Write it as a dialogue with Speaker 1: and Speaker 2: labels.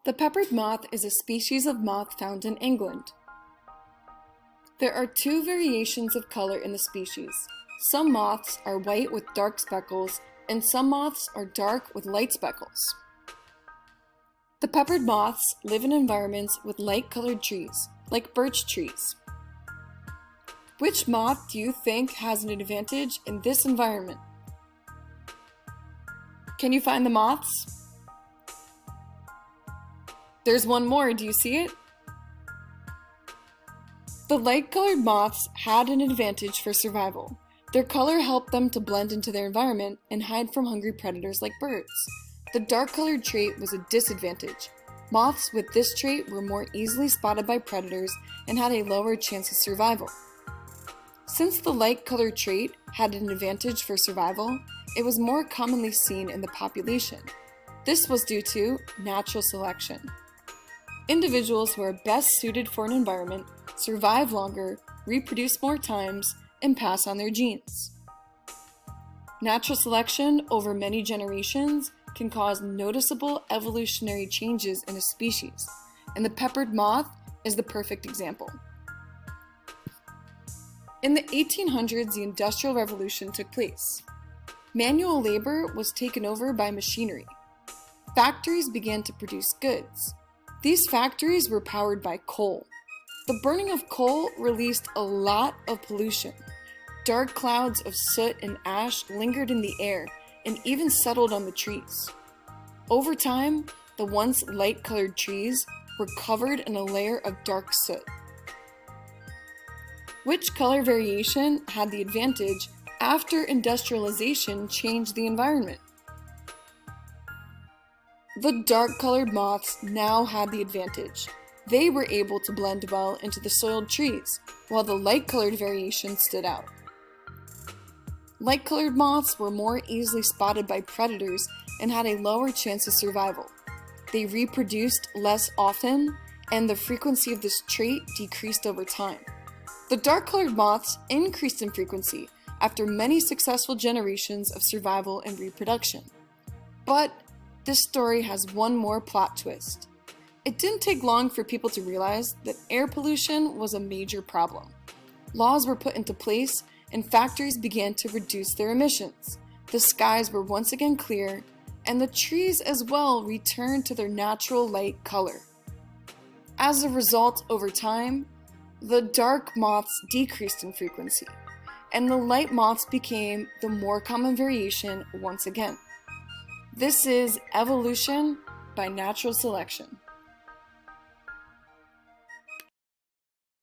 Speaker 1: The peppered moth is a species of moth found in England. There are two variations of color in the species. Some moths are white with dark speckles, and some moths are dark with light speckles. The peppered moths live in environments with light-colored trees, like birch trees. Which moth do you think has an advantage in this environment? Can you find the moths? There's one more, do you see it? The light-colored moths had an advantage for survival. Their color helped them to blend into their environment and hide from hungry predators like birds. The dark-colored trait was a disadvantage. Moths with this trait were more easily spotted by predators and had a lower chance of survival. Since the light-colored trait had an advantage for survival, it was more commonly seen in the population. This was due to natural selection. Individuals who are best suited for an environment survive longer, reproduce more times, and pass on their genes. Natural selection over many generations can cause noticeable evolutionary changes in a species, and the peppered moth is the perfect example. In the 1800s, the Industrial Revolution took place. Manual labor was taken over by machinery. Factories began to produce goods. These factories were powered by coal. The burning of coal released a lot of pollution. Dark clouds of soot and ash lingered in the air and even settled on the trees. Over time, the once light-colored trees were covered in a layer of dark soot. Which color variation had the advantage after industrialization changed the environment? The dark-colored moths now had the advantage. They were able to blend well into the soiled trees, while the light-colored variation stood out. Light-colored moths were more easily spotted by predators and had a lower chance of survival. They reproduced less often, and the frequency of this trait decreased over time. The dark-colored moths increased in frequency after many successful generations of survival and reproduction. But this story has one more plot twist. It didn't take long for people to realize that air pollution was a major problem. Laws were put into place and factories began to reduce their emissions. The skies were once again clear, and the trees as well returned to their natural light color. As a result, over time, the dark moths decreased in frequency, and the light moths became the more common variation once again. This is evolution by natural selection.